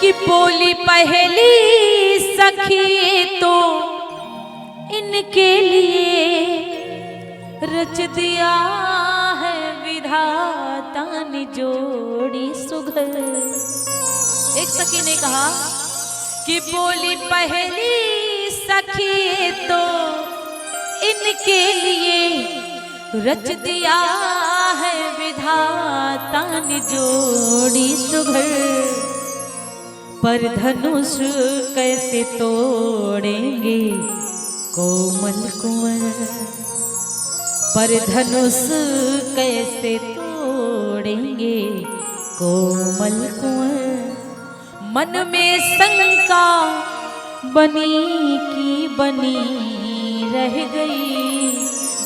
कि बोली पहली सखी तो इनके लिए रच दिया है विधाता ने जोड़ी सुघर। एक सखी ने कहा कि बोली पहली सखी तो इनके लिए रच दिया है विधाता ने जोड़ी सुघर। पर धनुष कैसे तोड़ेंगे कोमल कुंवर, पर धनुष कैसे तोड़ेंगे कोमल कुंवर। मन में शंका बनी की बनी रह गई,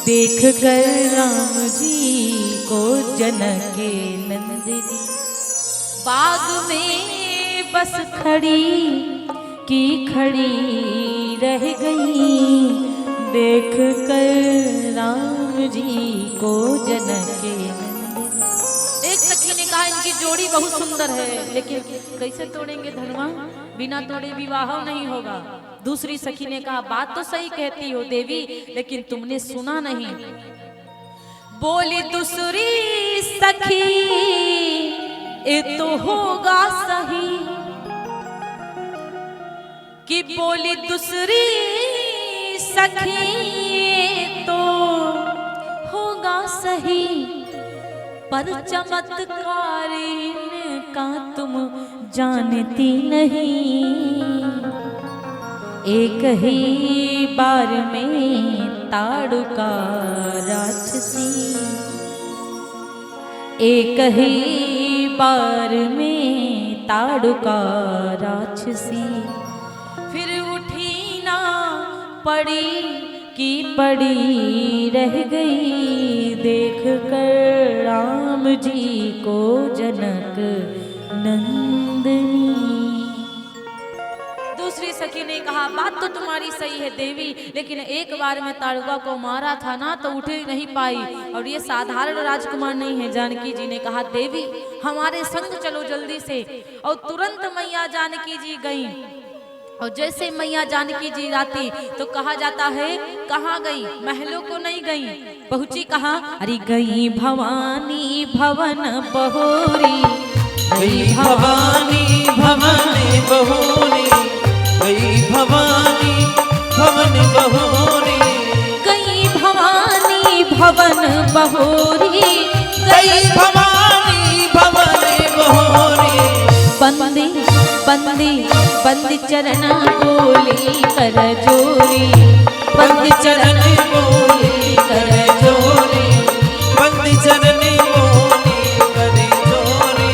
देख कर राम जी को जनक नंदिनी। बाग में बस खड़ी की खड़ी रह गई, देख कर राम जी को जनक नंदिनी। एक सखी ने कहा इनकी जोड़ी बहुत सुंदर है, लेकिन कैसे तोड़ेंगे धनवा, बिना तोड़े विवाह नहीं होगा। दूसरी सखी ने कहा बात तो सही कहती हो देवी, लेकिन तुमने सुना नहीं। बोली दूसरी सखी ये तो होगा सही, कि बोली दूसरी सखी तो होगा सही, पर चमत्कार इनका तुम जानती नहीं। एक ही बार में ताड़का राक्षसी, एक ही बार में ताड़का राक्षसी। फिर उठी ना पड़ी की पड़ी रह गई, देख कर राम जी को जनक नंदिनी। दूसरी सखी ने कहा बात तो तुम्हारी सही है देवी, लेकिन एक बार में ताड़का को मारा था ना तो उठ नहीं पाई, और ये साधारण राजकुमार नहीं है। जानकी जी ने कहा देवी हमारे संग चलो जल्दी से, और तुरंत मैया जानकी जी गई। और जैसे मैया जानकी जी आती तो कहा जाता है कहाँ गई, महलों को नहीं गई, पहुंची कहाँ, अरे गई भवानी भवन बहोरी, गई भवानी भवन बहोरी, गई भवानी भवन बहोरी, गई भवानी भवन बहोरी, गई भवानी भवन बहोरी। बंदी बंदी बंदी चरण बोली कर जोरी, बंदी चरण बोली कर जोरी, बंदी चरण बोली कर जोरी।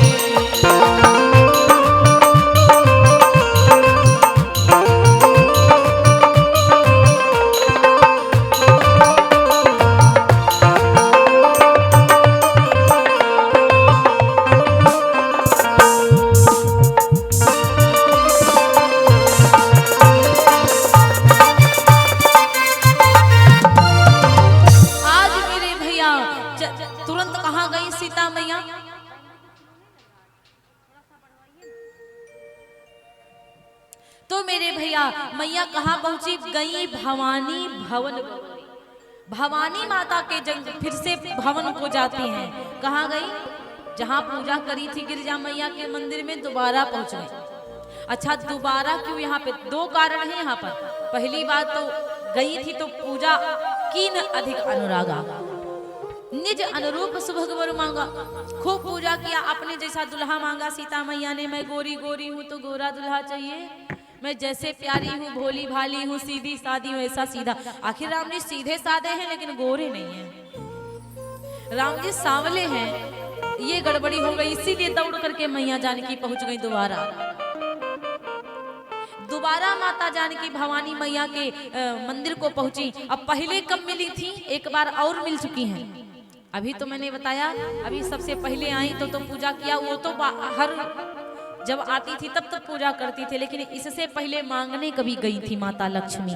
तुरंत कहाँ गई सीता मैया, तो मेरे भैया मैया कहाँ पहुंची, गई भवानी भवन। भवानी माता के फिर से भवन को जाती हैं, कहाँ गई, जहाँ पूजा करी थी गिरिजा मैया के मंदिर में दोबारा पहुंच गई। अच्छा दोबारा क्यों, यहाँ पे दो कारण है यहाँ पर। पहली बात तो गई थी तो पूजा की न अधिक अनुरागा, निज अनुरूप सुभग वर मांगा, खूब पूजा किया, अपने जैसा दुल्हा मांगा सीता मैया ने। मैं गोरी गोरी हूँ तो गोरा दुल्हा चाहिए, मैं जैसे प्यारी हूँ भोली भाली हूँ सीधी सादी हूँ ऐसा सीधा। आखिर राम जी सीधे साधे हैं लेकिन गोरे नहीं हैं, राम जी सांवले हैं, ये गड़बड़ी हो गई। इसीलिए दौड़ करके मैया जानकी पहुंच गई दोबारा। दोबारा माता जानकी भवानी मैया के मंदिर को पहुंची। अब पहले कब मिली थी, एक बार और मिल चुकी हैं। अभी तो मैंने बताया, अभी सबसे पहले आई तो पूजा किया, वो तो हर जब आती थी तब तक पूजा करती थी, लेकिन इससे पहले मांगने कभी गई थी माता लक्ष्मी।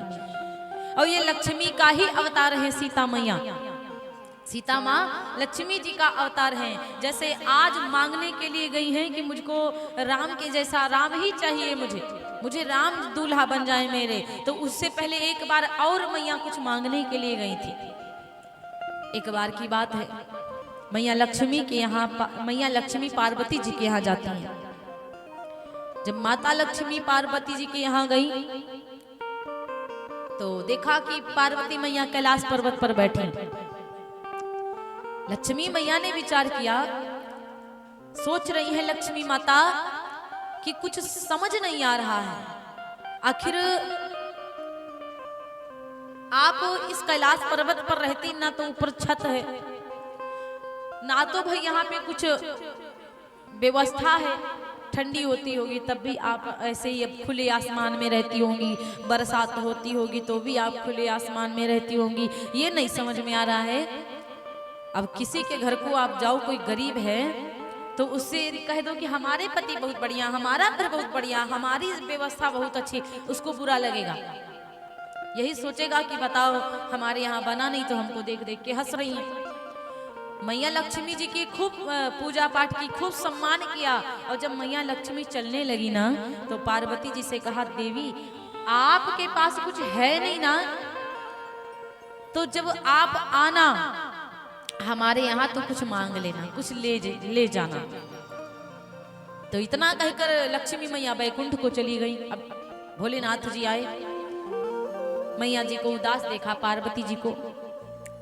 और ये लक्ष्मी का ही अवतार है सीता मैया। सीता माँ लक्ष्मी जी का अवतार हैं। जैसे आज मांगने के लिए गई हैं कि मुझको राम के जैसा राम ही चाहिए, मुझे राम दूल्हा बन जाए मेरे, तो उससे पहले एक बार और मैया कुछ मांगने के लिए गई थी। एक बार की बात है, मैया लक्ष्मी के यहाँ मैया लक्ष्मी पार्वती जी के यहाँ जाती हैं। जब माता लक्ष्मी पार्वती जी के यहाँ गई तो देखा कि पार्वती मैया कैलाश पर्वत पर बैठी। लक्ष्मी मैया ने विचार किया, सोच रही है लक्ष्मी माता कि कुछ समझ नहीं आ रहा है, आखिर आप इस कैलाश पर्वत पर रहती, ना तो ऊपर छत है, ना तो भाई यहाँ पे कुछ व्यवस्था है, ठंडी होती होगी तब भी आप ऐसे ही अब खुले आसमान में रहती होंगी, बरसात होती होगी तो भी आप खुले आसमान में रहती होंगी, ये नहीं समझ में आ रहा है। अब किसी के घर को आप जाओ, कोई गरीब है तो उससे कह दो कि हमारे पति बहुत बढ़िया, हमारा घर बहुत बढ़िया, हमारी व्यवस्था बहुत अच्छी, उसको बुरा लगेगा। यही सोचेगा कि बताओ हमारे यहाँ बना नहीं तो हमको देख देख के हंस रही हैं। मैया लक्ष्मी जी की खूब पूजा पाठ की, खूब सम्मान किया। और जब मैया लक्ष्मी चलने लगी ना तो पार्वती जी से कहा, देवी आपके पास कुछ है नहीं ना, तो जब आप आना हमारे यहाँ तो कुछ मांग लेना, कुछ ले जाना। तो इतना कहकर लक्ष्मी मैया बैकुंठ को चली गई। अब भोलेनाथ जी आए, मैया जी को उदास देखा, पार्वती जी को।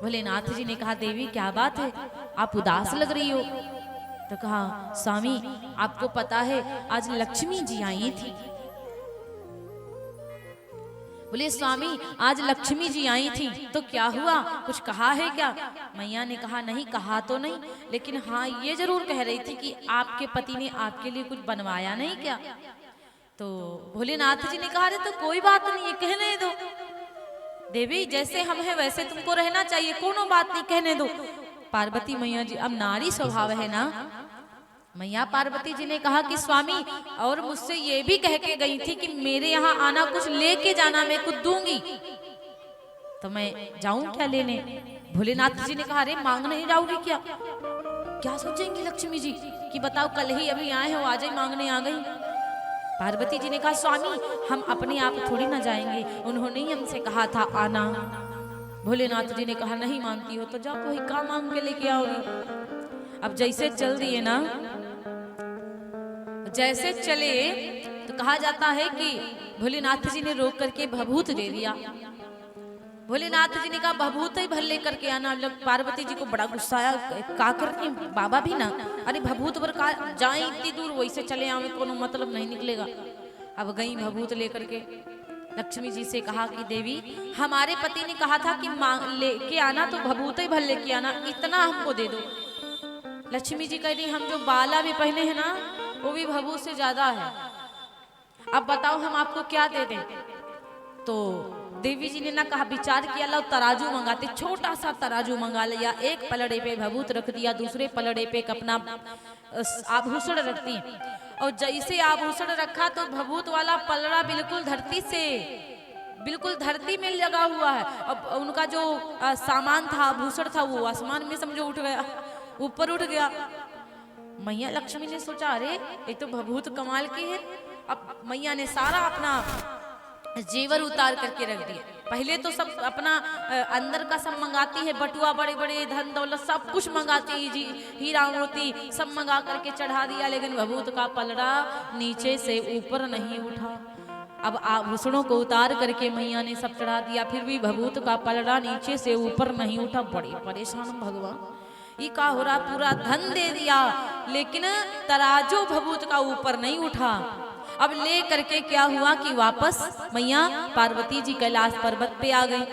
भोलेनाथ जी ने कहा, देवी क्या बात है, आप उदास लग रही हो। तो कहा, स्वामी आपको पता है आज लक्ष्मी जी आई थी। बोले, स्वामी आज लक्ष्मी जी आई थी तो क्या हुआ, कुछ कहा है क्या? मैया ने कहा, नहीं कहा तो नहीं, लेकिन हाँ ये जरूर कह रही थी कि आपके पति ने आपके लिए कुछ बनवाया नहीं क्या? तो भोलेनाथ जी ने कहा, अरे तो कोई बात नहीं है, कहने दो देवी, जैसे हम हैं वैसे तुमको रहना चाहिए, कोनो बात नहीं, कहने दो। पार्वती मैया जी, अब नारी स्वभाव है ना, मैया पार्वती जी ने कहा कि स्वामी और मुझसे ये भी कह के गई थी कि मेरे यहाँ आना, कुछ लेके जाना, मैं कुछ दूंगी, तो मैं जाऊं क्या लेने? भोलेनाथ जी ने कहा, अरे मांग नहीं जाओगी क्या? क्या सोचेंगी लक्ष्मी जी कि बताओ कल ही अभी आए हो, आज ही मांगने आ गई। पार्वती जी ने कहा, स्वामी हम अपने आप थोड़ी ना जाएंगे, उन्होंने ही हमसे कहा था आना। भोलेनाथ जी ने कहा, नहीं मानती हो तो जाओ, वही काम मांग के लेके आओगी। अब जैसे चल दिए ना, जैसे चले तो कहा जाता है कि भोलेनाथ जी ने रोक करके भभूत दे दिया। भोलेनाथ जी ने कहा, भभूत ही भर लेकर के आना। पार्वती जी को बड़ा गुस्सा आया, का करनी बाबा भी ना, अरे भभूत भर का जाए इतनी दूर, वैसे चले आवे, कोनो मतलब नहीं निकलेगा। अब गई भभूत लेकर के, लक्ष्मी जी से कहा कि देवी हमारे पति ने कहा था कि लेके आना तो भभूत ही भर लेके आना, इतना हमको दे दो। लक्ष्मी जी कह रही, हम जो बाला भी पहने हैं ना वो भी भभूत से ज्यादा है, अब बताओ हम आपको क्या दे दें? तो देवी जी ने ना कहा, विचार किया, लो तराजू मंगाते, छोटा सा तराजू मंगा लिया, एक पलड़े पे भभूत रख दिया, दूसरे पलड़े पे अपना आभूषण रखती, और जैसे आभूषण रखा तो भभूत वाला पलड़ा बिल्कुल धरती में लगा हुआ है। अब उनका जो सामान था, आभूषण था, वो आसमान में समझो उठ गया, ऊपर उठ गया। मैया लक्ष्मी ने सोचा, अरे ये तो भभूत कमाल की है। अब मैया ने सारा अपना जेवर उतार करके रख दिया। पहले तो सब अपना अंदर का सब मंगाती है, बटुआ, बड़े बड़े धन दौलत सब कुछ मंगाती है जी, हीरा मोती सब मंगा करके चढ़ा दिया, लेकिन भभूत का पलड़ा नीचे से ऊपर नहीं उठा। अब आभूषणों को उतार करके मैया ने सब चढ़ा दिया, फिर भी भभूत का पलड़ा नीचे से ऊपर नहीं उठा। बड़ी परेशान, भगवान ये का हो रहा, पूरा धन दे दिया लेकिन तराजू भभूत का ऊपर नहीं उठा। अब ले करके क्या हुआ कि वापस मैया पार्वती जी कैलाश पर्वत पे आ गई।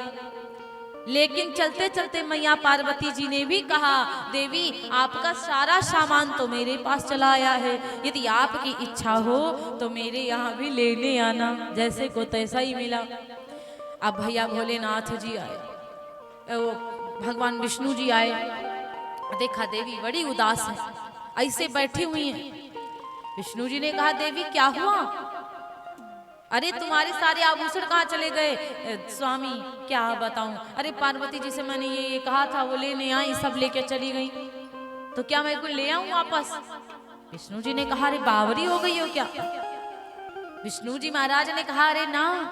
लेकिन चलते चलते मैया पार्वती जी ने भी कहा, देवी आपका सारा सामान तो मेरे पास चला आया है, यदि आपकी इच्छा हो तो मेरे यहाँ भी लेने आना, जैसे को तैसा ही मिला। अब भैया भोलेनाथ जी आए, वो भगवान विष्णु जी आए, देखा देवी बड़ी उदास है, ऐसे बैठी हुई हैं। विष्णु जी ने कहा, देवी क्या हुआ? अरे तुम्हारे सारे आभूषण कहाँ चले गए? स्वामी क्या बताऊं, अरे पार्वती जी से मैंने ये कहा था, वो लेने आई, सब लेके चली गई, तो क्या मैं कोई ले आऊं वापस? विष्णु जी ने कहा अरे बावरी हो गई हो क्या? विष्णु जी महाराज ने कहा अरे ना,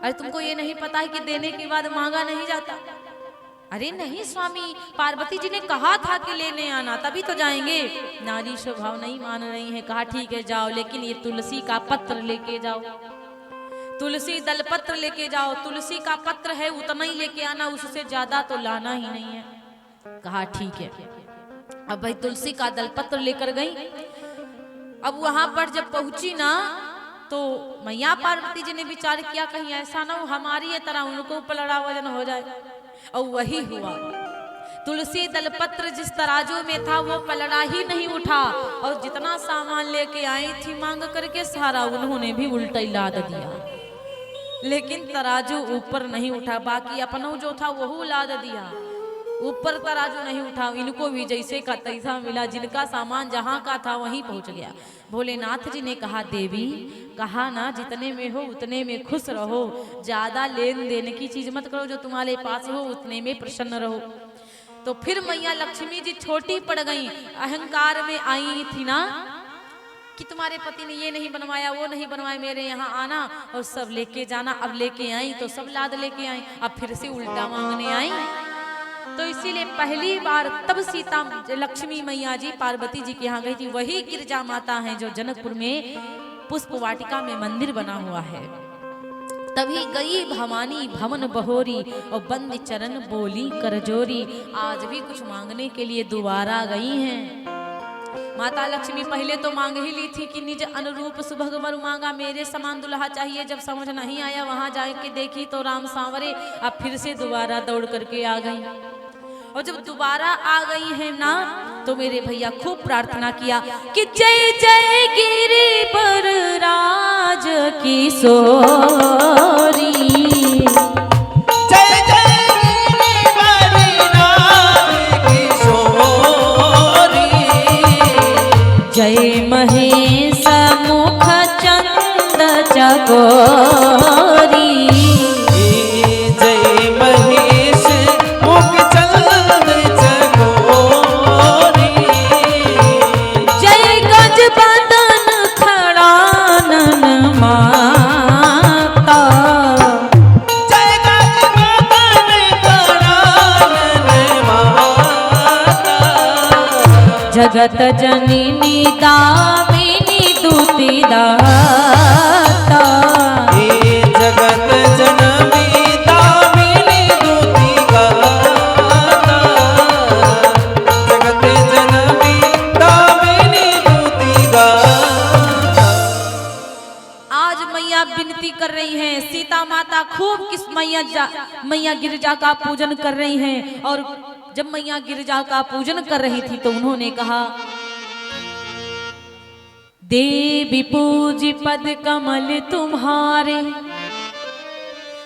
अरे तुमको ये नहीं पता है कि देने के बाद मांगा नहीं जाता? अरे नहीं स्वामी, पार्वती जी ने कहा था कि लेने आना, तभी तो जाएंगे। नारी स्वभाव नहीं मान रही है। कहा ठीक है जाओ, लेकिन ये तुलसी का पत्र लेके जाओ, तुलसी दल पत्र लेके जाओ, तुलसी का पत्र है उतना ही लेके आना, उससे ज्यादा तो लाना ही नहीं है। कहा ठीक है। अब भाई तुलसी का दल पत्र लेकर गई। अब वहां पर जब पहुंची ना, तो मैया पार्वती जी ने विचार किया कहीं ऐसा ना हो हमारी ये तरह उनको पलड़ा वजन हो जाए, और वही हुआ। तुलसी दल पत्र जिस तराजू में था वो पलड़ा ही नहीं उठा, और जितना सामान लेके आई थी मांग करके सारा उन्होंने भी उल्टा ही लाद दिया, लेकिन तराजू ऊपर नहीं उठा। बाकी अपनों जो था वो लाद दिया, ऊपर तराजू नहीं उठा। इनको भी जैसे का तैसा मिला, जिनका सामान जहां का था वहीं पहुंच गया। भोलेनाथ जी ने कहा देवी, कहा ना जितने में हो उतने में खुश रहो, ज्यादा लेन देन की चीज मत करो, जो तुम्हारे पास हो उतने में प्रसन्न रहो। तो फिर मैया लक्ष्मी जी छोटी पड़ गई, अहंकार में आई थी ना कि तुम्हारे पति ने ये नहीं बनवाया, वो नहीं बनवाया, मेरे यहाँ आना और सब लेके जाना। अब लेके आई तो सब लाद लेके आई, अब फिर से उल्टा मांगने आई। तो इसीलिए पहली बार तब सीता लक्ष्मी मैया जी पार्वती जी के यहाँ गई थी। वही गिरजा माता है जो जनकपुर में पुष्प वाटिका में मंदिर बना हुआ है। तभी गई भवानी भवन बहोरी, और बंद चरण बोली करजोरी। आज भी कुछ मांगने के लिए दोबारा गई हैं। माता लक्ष्मी पहले तो मांग ही ली थी कि निज अनुरूप सुभग वर मांगा, मेरे समान दुल्हा चाहिए। जब समझ नहीं आया वहां जाके देखी तो राम सांवरे। अब फिर से दोबारा दौड़ करके आ गई, और जब दोबारा आ गई है ना, तो मेरे भैया खूब प्रार्थना किया कि जय जय गिरी पर राज किशोरी, जय जय गिरिवरनाथ किशोरी, जय महेश मुख चंद चकोरी, जय महेश मुख चंद चकोरी, जय गज बदन खड़ानन माता, जय गज बदन खड़ानन माता, जगत जननी दामिनी दूती दाता, हे जगत जननी दामिनी दूती गाता, जगत जननी दामिनी दूती गाता। आज मैया विनती कर रही हैं, सीता माता खूब किस मैया गिरजा का पूजन कर रही हैं। और जब मैया गिरजा का पूजन कर रही थी तो उन्होंने कहा देवी पूजी पद कमल तुम्हारे,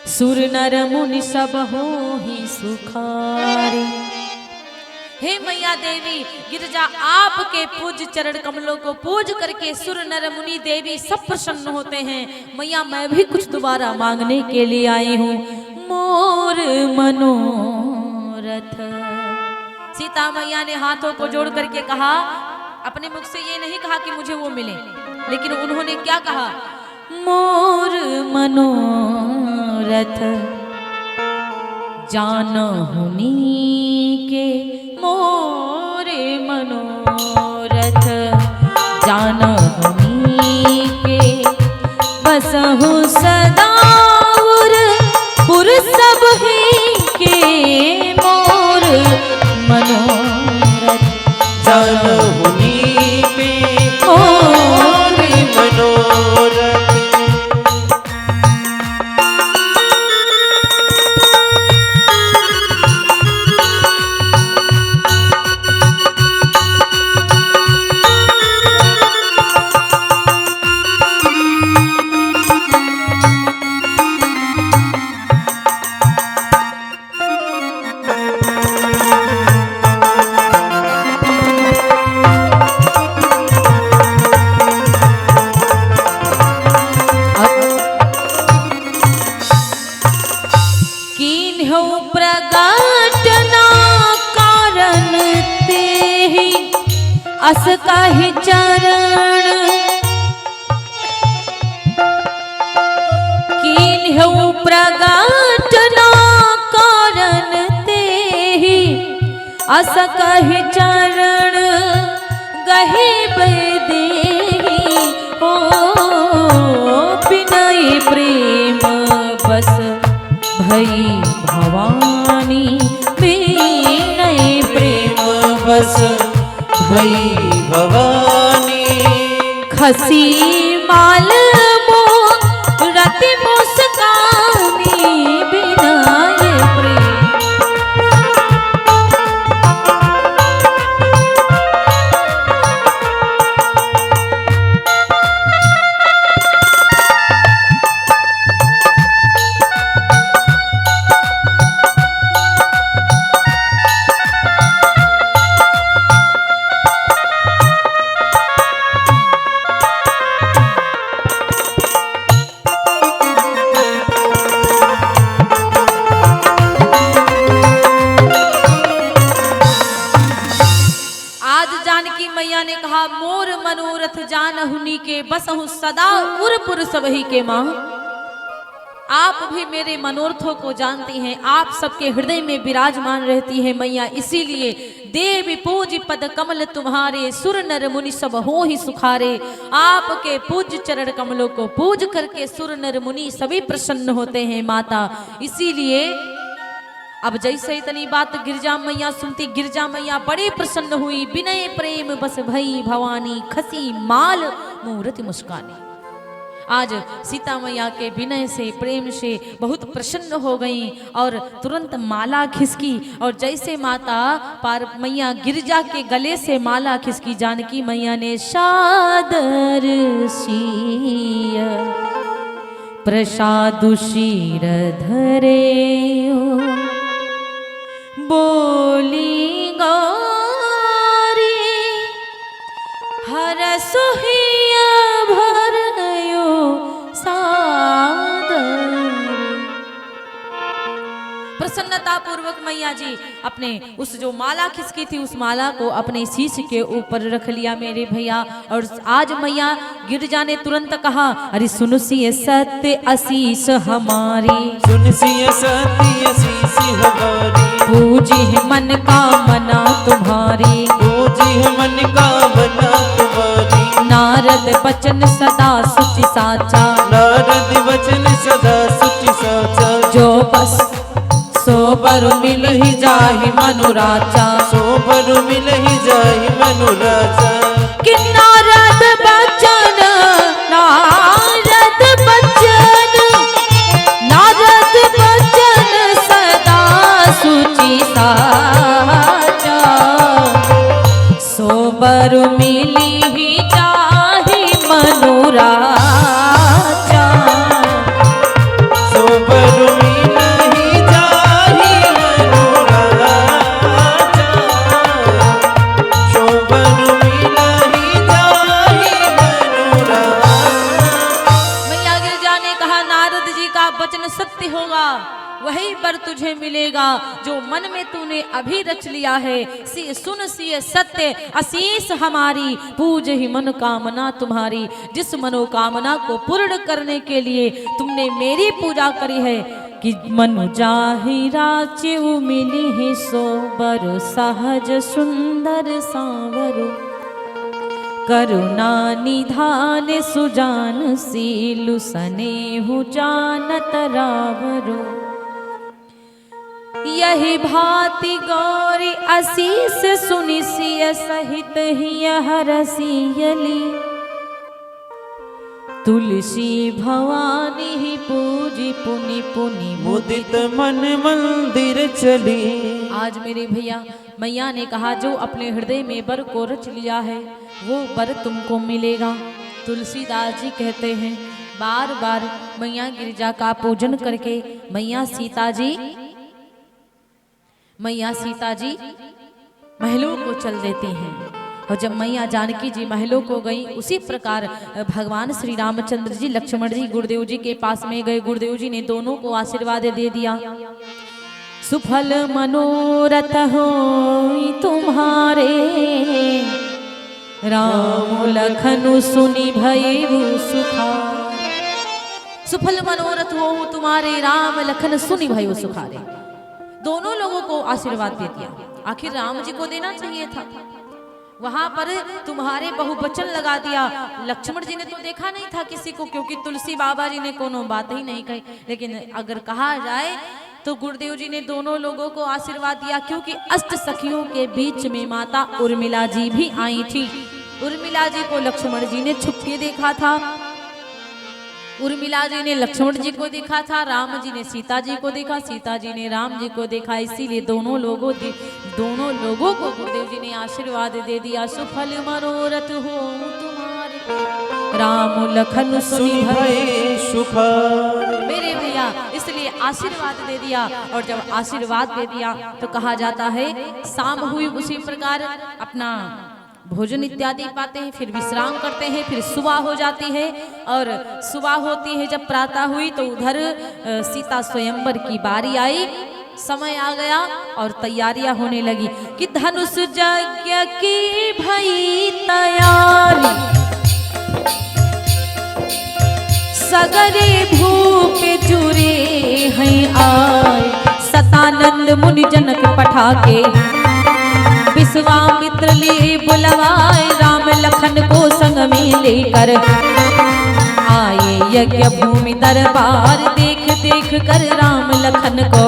सुर नर मुनि सब हो ही सुखारे। हे मैया देवी गिरजा, आपके पूज चरण कमलों को पूज करके सुर नर मुनि देवी सब प्रसन्न होते हैं। मैया मैं भी कुछ दोबारा मांगने के लिए आई हूँ, मोर मनोरथ। सीता मैया ने हाथों को जोड़ करके कहा, अपने मुख से ये नहीं कहा कि मुझे वो मिले, लेकिन उन्होंने क्या कहा, मोर मनोरथ जानहुनी के, मोरे मनोरथ जानहुनी के, बसहु सदाउर पुर सब ही के, मोर मनोरथ जानहुनी पे मोर मनोरथ। अस कहि चरण कीन्हु प्रगट ना कारण तेहि अस कहि चरण गहिब देहि हो बिनय प्रेम बस भई भवानी बिनय प्रेम बस भई भवानी खसी माल रति मुस्कानी बिनय प्रेम मैया ने कहा मोर मनोरथ जानहुनी के बसहु सदा उरपुर सबही के माँ। आप भी मेरे मनोरथों को जानती हैं, आप सबके हृदय में विराजमान रहती है मैया, इसीलिए देवी पूज पद कमल तुम्हारे सुर नर मुनि सब हो ही सुखारे। आपके पूज्य चरण कमलों को पूज करके सुर नर मुनि सभी प्रसन्न होते हैं माता। इसीलिए अब जैसे इतनी बात गिरजा मैया सुनती, गिरजा मैया बड़ी प्रसन्न हुई। विनय प्रेम बस भई भवानी खसी माल मूर्ति मुस्कानी। आज सीता मैया के विनय से प्रेम से बहुत प्रसन्न हो गई और तुरंत माला खिसकी। और जैसे माता पार मैया गिरजा के गले से माला खिसकी, जानकी मैया ने सादर सिय प्रसाद शीर धरे बोली गौरी हर सोहिया भरयो सादर। प्रसन्नता पूर्वक मैया जी अपने उस जो माला खिसकी थी उस माला को अपने शीश के ऊपर रख लिया मेरे भैया। और आज मैया गिरजा ने तुरंत कहा, अरे सुन सिय सत्य आशीष हमारी, सुन सिय सत्य आशीष हमारी, पूजी मन का मना तुम्हारी, पूजी मन का मना तुम्हारी। नारद बचन सदा सुचि साचा, नारद वचन सदा सुचि साचा। जो बस सोबर मिल ही जाहि मनुराचा, सोबर मिल ही जाहि मनुराचा। कि नारद बचन नारद बचन नारद बचन सदा सुचि साचा, सोबर मिली ही जाहि मनुराचा। सोबर मिल ही जाहि मनुराचा, सोबर मिल ही जाहि मनुराचा। मैया गिरजा ने कहा, नारद जी का वचन सत्य होगा, वही वर तुझे मिलेगा जो मन में तूने अभी रच लिया है। सुन सिय सत्य आशीष हमारी, पूज ही मनोकामना तुम्हारी। जिस मनोकामना को पूर्ण करने के लिए तुमने मेरी पूजा करी है कि मनु जाहि राचे मिली ही सोबर, सहज सुंदर सांवर, करुणा निधान सुजान सीलु सनेहु जानत रावरो। यही भांति गौरी आशीष सुनि सिय सहित ही हरसियली, तुलसी भवानी ही पूजी पुनि पुनि मुदित मन मंदिर चली। आज मेरे भैया मैया ने कहा, जो अपने हृदय में वर को रच लिया है वो वर तुमको मिलेगा। तुलसीदास जी कहते हैं, बार बार मैया गिरिजा का पूजन करके मैया सीता जी महलों को चल देती हैं। और जब मैया जानकी जी महलों को गई, उसी प्रकार भगवान श्री रामचंद्र जी लक्ष्मण जी गुरुदेव जी के पास में गए। गुरुदेव जी ने दोनों को आशीर्वाद दे दिया, सुफल मनोरथ होई तुम्हारे, राम लखन सुनि भयउ सुखार। सुफल मनोरथ हो तुम्हारे, राम लखन सुनि भयउ सुखारे। दोनों लोगों को आशीर्वाद दे दिया। आखिर राम जी को देना चाहिए था, वहां पर तुम्हारे बहुवचन लगा दिया। लक्ष्मण जी ने तो देखा नहीं था किसी को, क्योंकि तुलसी बाबा जी ने कोनो बात ही नहीं कही। लेकिन अगर कहा जाए तो गुरुदेव जी ने दोनों लोगों को आशीर्वाद दिया, क्योंकि अष्ट सखियों के बीच में माता उर्मिला जी भी आई थी। उर्मिला जी को लक्ष्मण जी ने छुप के देखा था, उर्मिला जी ने लक्ष्मण जी को देखा था, राम जी ने सीता जी को देखा, सीता जी ने राम जी को देखा। इसीलिए दोनों लोगों को गुरुदेव जी ने आशीर्वाद दे दिया। सुफल मनोरथ हो तुम्हारे, राम लखन सुनि भय सुखार। मेरे भैया इसलिए आशीर्वाद दे दिया। और जब आशीर्वाद दे दिया तो कहा जाता है शाम हुई उसी प्रकार अपना भोजन इत्यादि पाते हैं, फिर विश्राम करते हैं, फिर सुबह हो जाती है। और सुबह होती है जब प्रातः हुई तो उधर सीता स्वयंवर की बारी आई, समय आ गया और तैयारियां होने लगी कि धनुष यज्ञ की भई तैयारी, सगरे भूप जुरे हैं आए। सतानंद मुनि जनक पठाके विश्वामित्र ले बुलवाए, राम लखन को संग में लेकर आए यज्ञ भूमि दरबार। देख देख कर राम लखन को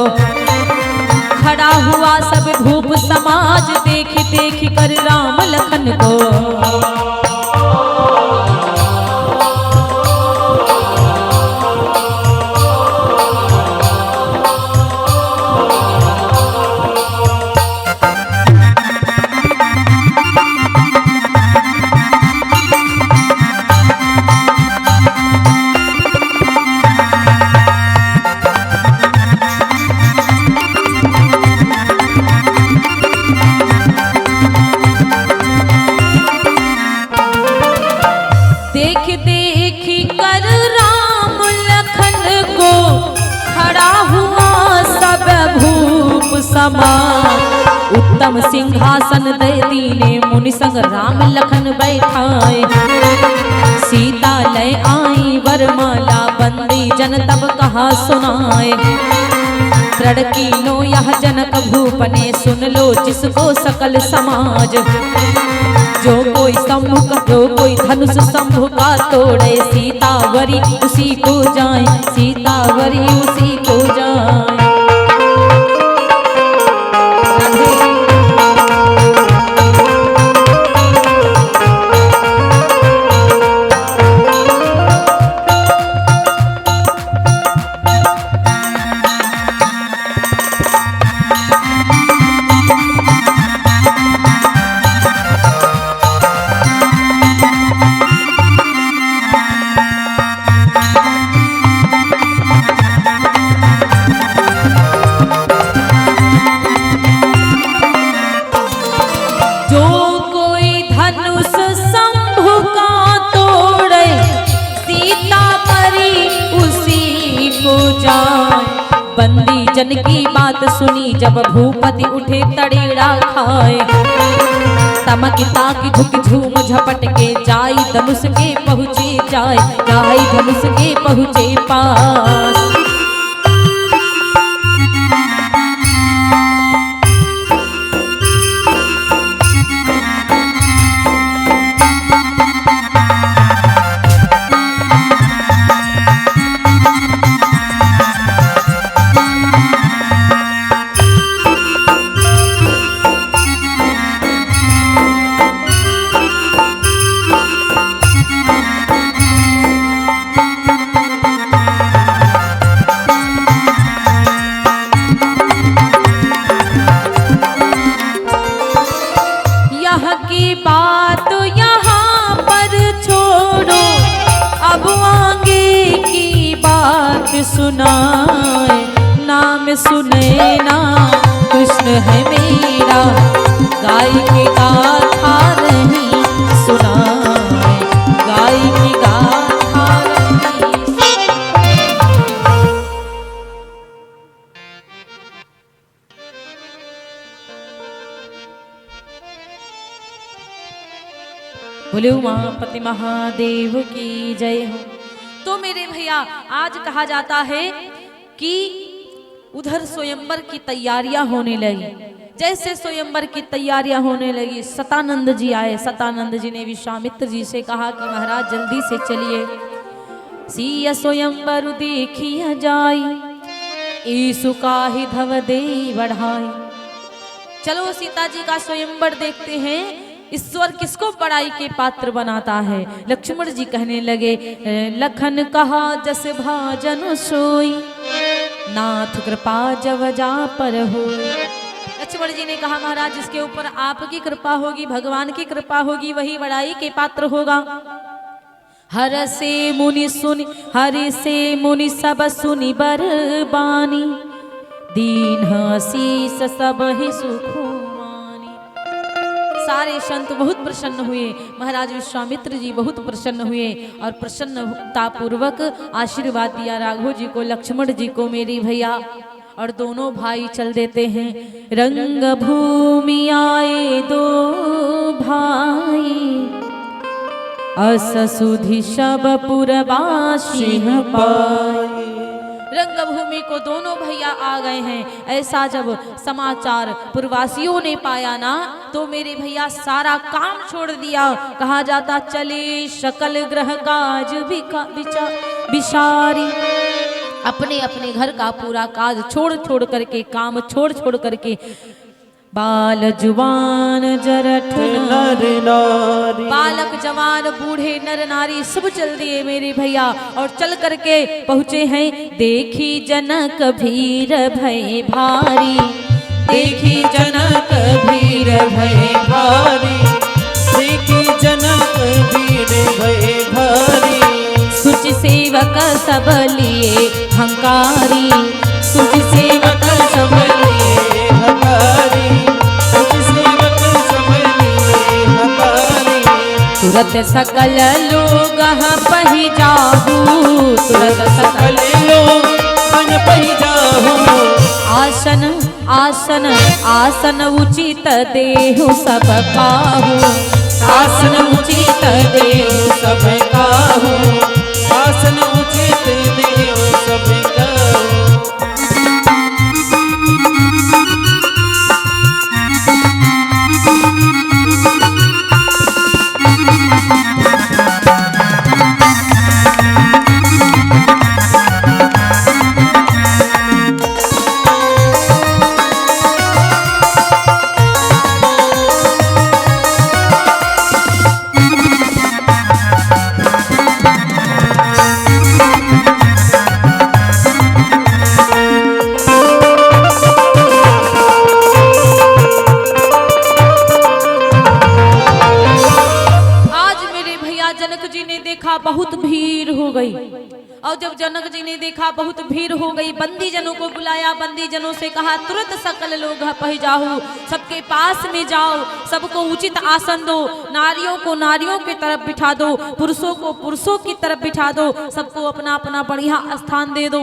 खड़ा हुआ सब भूप समाज, देख देख कर राम लखन को। उत्तम सिंहासन दे दीने मुनि संग राम लखन बैठाए। सीता लय आई वरमाला बंदी जन तब कहा सुनाए। प्रण कीनो यह जनक भूप ने सुन लो जिसको सकल समाज। जो कोई सम्मुख जो कोई धनुष शंभु का तोड़े, सीतावरी उसी को जाए, सीतावरी उसी को जाए। बंदी जन की बात सुनी जब भूपति उठे तड़ेड़ा खाए। तमकिता की झुक झूम झपट के जाई धनुष के पहुँचे जाए, जाई धनुष के पहुँचे पास। सुनाए नाम सुने ना कृष्ण है मेरा, गाय की गाथा नहीं सुनाए, गाय की गाथा नहीं। बोले उमापति महादेव की जय हो। तो मेरे भैया आज कहा जाता है कि उधर स्वयंवर की तैयारियां होने लगी। जैसे स्वयंवर की तैयारियां होने लगी, सतानंद जी आए। सतानंद जी ने विश्वामित्र जी से कहा कि महाराज जल्दी से चलिए, सिया स्वयंवर देखिया जाई, ईसु का ही धव दे बढ़ाई। चलो सीता जी का स्वयंवर देखते हैं, ईश्वर किसको बड़ाई के पात्र बनाता है। लक्ष्मण जी कहने लगे, लखन कहा जस भाजन सोई, नाथ कृपा जब जा पर हो। लक्ष्मण जी ने कहा महाराज जिसके ऊपर आपकी कृपा होगी, भगवान की कृपा होगी, वही बड़ाई के पात्र होगा। हर से मुनि सुनि, हरि से मुनि सब सुनि बरबानी, दीन आशीष सब ही सुखमानी। सारे संत बहुत प्रसन्न हुए, महाराज विश्वामित्र जी बहुत प्रसन्न हुए और प्रसन्नता पूर्वक आशीर्वाद दिया राघव जी को, लक्ष्मण जी को, मेरी भैया। और दोनों भाई चल देते हैं। रंग भूमि आए दो भाई, असुधि सब पुरवासी पाए। रंगभूमि को दोनों भैया आ गए हैं। ऐसा जब समाचार पुरवासियों ने पाया ना, तो मेरे भैया सारा काम छोड़ दिया। कहा जाता चले सकल ग्रह काज विचारी, अपने अपने घर का पूरा काज छोड़ छोड़ करके, काम छोड़ छोड़ करके, बाल जुवान जरठ नर नारी, बालक जवान बूढ़े नर नारी सब चल दिए मेरे भैया। और चल करके पहुँचे हैं, देखी जनक भीर भय भारी, देखी जनक भीर भय भारी, देखी जनक भीर भय भारी। सुच सेवक सब लिए हंकारी, सुच सेवक सब लिए हकारी, सुच सेवक सब लिए हकारी। तुरत सकल लोग पही जाहू, तुरत सकल लोग पही जाहू। आसन आसन आसन उचित देहु सब काहू, आसन उचित देव सब काहू, आसन उचित देव सब काहू। बहुत भीड़ हो गई। और जब जनक जी ने देखा बहुत भीड़ हो गई, बंदी जनों को बुलाया, बंदी जनों से कहा तुरंत सकल लोग पही जाओ, सबके पास में जाओ, सबको उचित आसन दो, नारियों को नारियों की तरफ बिठा दो, पुरुषों को पुरुषों की तरफ बिठा दो, सबको अपना अपना बढ़िया स्थान दे दो।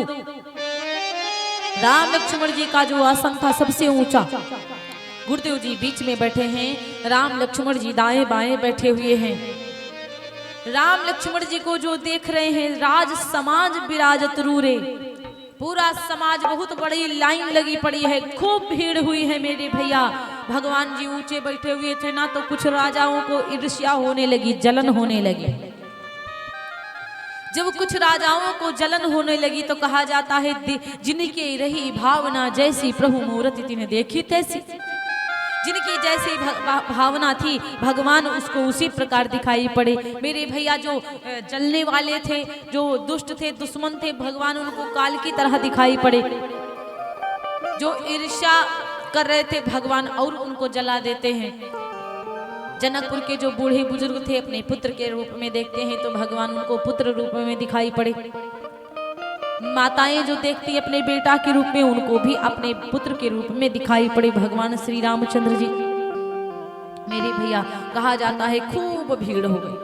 राम लक्ष्मण जी का जो आसन था सबसे ऊंचा, गुरुदेव जी बीच में बैठे हैं, राम लक्ष्मण जी दाएं बाएं बैठे हुए हैं। राम लक्ष्मण जी को जो देख रहे हैं, राज समाज विराजत रूरे, पूरा समाज, बहुत बड़ी लाइन लगी पड़ी है, खूब भीड़ हुई है मेरे भैया। भगवान जी ऊंचे बैठे हुए थे ना, तो कुछ राजाओं को ईर्ष्या होने लगी, जलन होने लगी। जब कुछ राजाओं को जलन होने लगी तो कहा जाता है जिनकी रही भावना जैसी प्रभु मूर्ति तिन्हें देखी तैसी। जिनकी जैसी भावना थी भगवान उसको उसी प्रकार दिखाई पड़े। मेरे भैया जो जलने वाले थे, जो दुष्ट थे, दुश्मन थे, भगवान उनको काल की तरह दिखाई पड़े। जो ईर्ष्या कर रहे थे भगवान और उनको जला देते हैं। जनकपुर के जो बूढ़े बुजुर्ग थे अपने पुत्र के रूप में देखते हैं तो भगवान उनको पुत्र रूप में दिखाई पड़े। माताएं जो देखती अपने बेटा के रूप में, उनको भी अपने पुत्र के रूप में दिखाई पड़े भगवान श्री रामचंद्र जी। मेरे भैया कहा जाता है खूब भीड़ हो गई।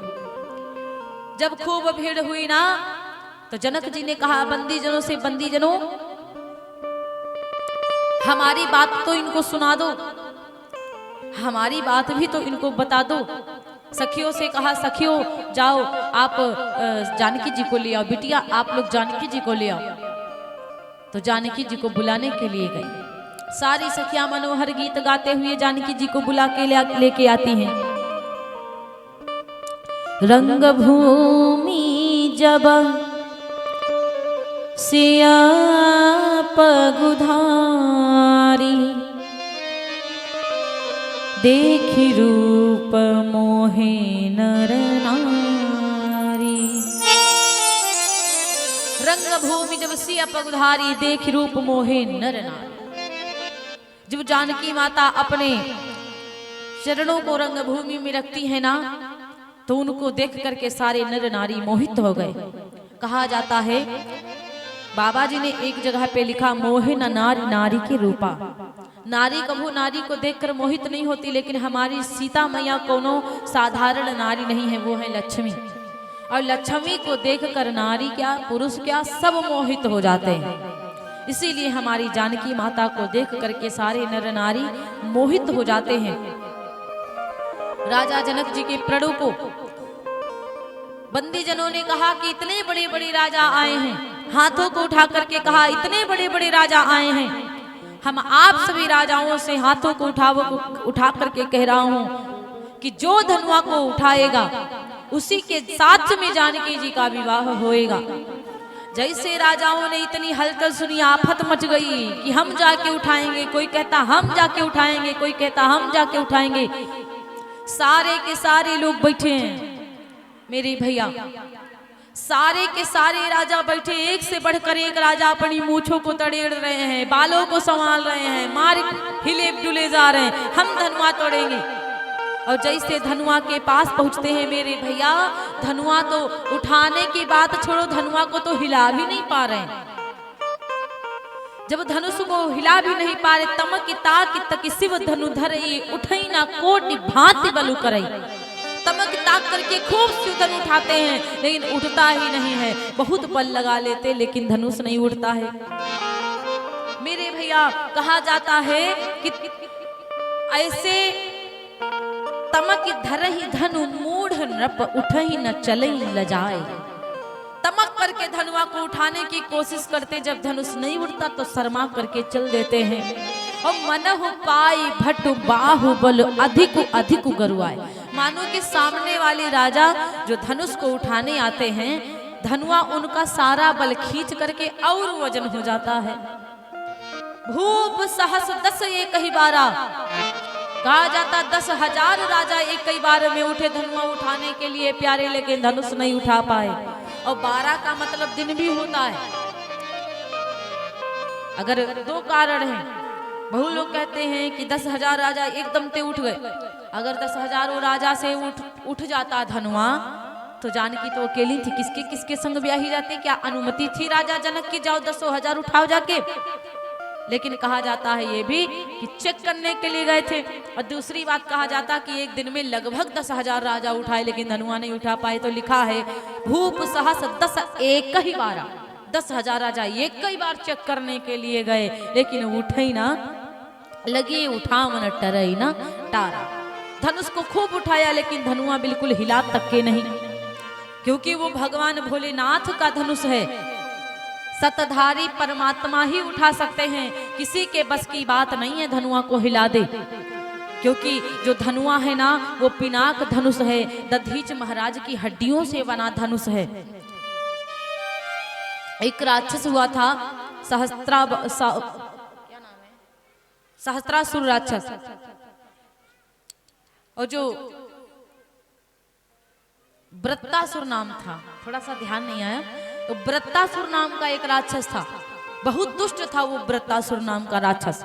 जब खूब भीड़ हुई ना, तो जनक जी ने कहा बंदी जनों से, बंदी जनों हमारी बात तो इनको सुना दो, हमारी बात भी तो इनको बता दो। सखियों से कहा, सखियों जाओ आप जानकी जी को ले आओ, बिटिया आप लोग जानकी जी को ले आओ। तो जानकी जी को बुलाने के लिए गई। सारी सखियां मनोहर गीत गाते हुए जानकी जी को बुला के लेके आती हैं। रंग भूमि जब सिया पगुधारी, देखी रूप मोहे नर नारी। रंग भूमि जब सिया पगुधारी, देख रूप मोहे नर नारी। जब जानकी माता अपने चरणों को रंग भूमि में रखती है ना, तो उनको देख करके सारे नर नारी मोहित हो गए। कहा जाता है, बाबा जी ने एक जगह पे लिखा, मोहे न नारी नारी के रूपा। नारी कभू नारी को देखकर मोहित नहीं होती, लेकिन हमारी सीता मैया कोनो साधारण नारी नहीं है, वो है लक्ष्मी। और लक्ष्मी को देखकर नारी क्या पुरुष क्या सब मोहित हो जाते हैं। इसीलिए हमारी जानकी माता को देख करके सारे नर नारी मोहित हो जाते हैं। राजा जनक जी के प्रणों को बंदी जनों ने कहा कि इतने बड़े बड़े राजा आए हैं, हाथों को उठा करके कहा, इतने बड़े बड़े राजा आए हैं, हम आप सभी राजाओं से हाथों को उठा करके कह रहा हूं कि जो धनुआ को उठाएगा उसी के साथ में जानकी जी का विवाह होएगा। जैसे राजाओं ने इतनी हलचल सुनी, आफत मच गई कि हम जाके उठाएंगे, कोई कहता हम जाके उठाएंगे, कोई कहता हम जाके उठाएंगे। सारे के सारे लोग बैठे हैं मेरे भैया, सारे के सारे राजा बैठे, एक से बढ़कर एक राजा अपनी मूछों को तड़ेड़ रहे हैं, बालों को संभाल रहे हैं, मार हिले डुले जा रहे हैं, हम धनुआ तोड़ेंगे। और जैसे धनुआ के पास पहुंचते हैं मेरे भैया, धनुआ तो उठाने की बात छोड़ो, धनुआ को तो हिला भी नहीं पा रहे हैं। जब धनुष को हिला भी नहीं पा रहे, तमक ताक तक शिव धनुधर उठई ना कोटि भांति बलु करई। तमक ताक करके खूब धनुष उठाते हैं, लेकिन उठता ही नहीं है। बहुत बल लगा लेते लेकिन धनुष नहीं उठता है मेरे भैया। कहा जाता है कि ऐसे तमक धरहि धनु मूढ़ नृप उठहि न चलई लजाए। तमक करके धनुआ को उठाने की कोशिश करते, जब धनुष नहीं उठता तो शर्मा करके चल देते हैं। और मनहु पाई भट बाहुबल अधिक अधिक गरुआए। मानो कि सामने वाले राजा जो धनुष को उठाने आते हैं, धनुआ उनका सारा बल खींच करके और वजन हो जाता है। भूप सहस 10 एक ही बारा, कहा जाता 10,000 राजा एक ही बार में उठे धनुआ उठाने के लिए प्यारे, लेकिन धनुष नहीं उठा पाए। और 12 का मतलब दिन भी होता है। अगर 2 कारण हैं, बहुत लोग कहते हैं कि 10,000 राजा एकदम से उठ गए। अगर 10,000 राजा से उठ जाता धनुआ, तो जानकी तो अकेली थी, किसके किसके संग ब्याही जाती? क्या अनुमति थी राजा जनक की जाओ 10,000 उठाओ जाके? लेकिन कहा जाता है ये भी कि चेक करने के लिए गए थे। और दूसरी बात कहा जाता कि एक दिन में लगभग 10,000 राजा उठाए, लेकिन धनुआ नहीं उठा पाए। तो लिखा है भूप सहस 10 एक ही बार, 10,000 राजा एक कई बार चेक करने के लिए गए, लेकिन उठे ही ना, लगे उठावन टरई ना टारा। धनुष को खूब उठाया, लेकिन धनुआ बिल्कुल हिला तक के नहीं, क्योंकि वो भगवान भोलेनाथ का धनुष है। सतधारी परमात्मा ही उठा सकते हैं, किसी के बस की बात नहीं है धनुआ को हिला दे। क्योंकि जो धनुआ है ना, वो पिनाक धनुष है, दधीच महाराज की हड्डियों से बना धनुष है। एक राक्षस हुआ था सहस्त्रासुर राक्षस, और जो वृत्तासुर नाम था, थोड़ा सा ध्यान नहीं आया, तो वृत्तासुर नाम का एक राक्षस था, बहुत दुष्ट था वो वृत्तासुर नाम का राक्षस।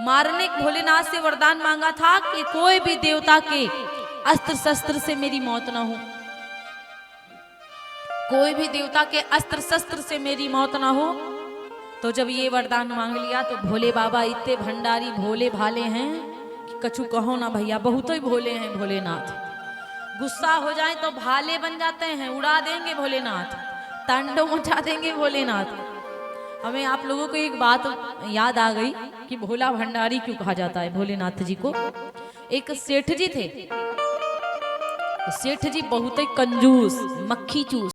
मारने भोलेनाथ से वरदान मांगा था कि कोई भी देवता के अस्त्र शस्त्र से मेरी मौत ना हो, कोई भी देवता के अस्त्र शस्त्र से मेरी मौत ना हो। तो जब ये वरदान मांग लिया, तो भोले बाबा इतने भंडारी भोले भाले हैं कि कछु कहो ना भैया, बहुत ही भोले हैं भोलेनाथ। गुस्सा हो जाए तो भाले बन जाते हैं, उड़ा देंगे भोलेनाथ, तांडव मचा देंगे भोलेनाथ। हमें आप लोगों को एक बात याद आ गई कि भोला भंडारी क्यों कहा जाता है भोलेनाथ जी को। एक सेठ जी थे, सेठ जी बहुत ही कंजूस, मक्खी चूस।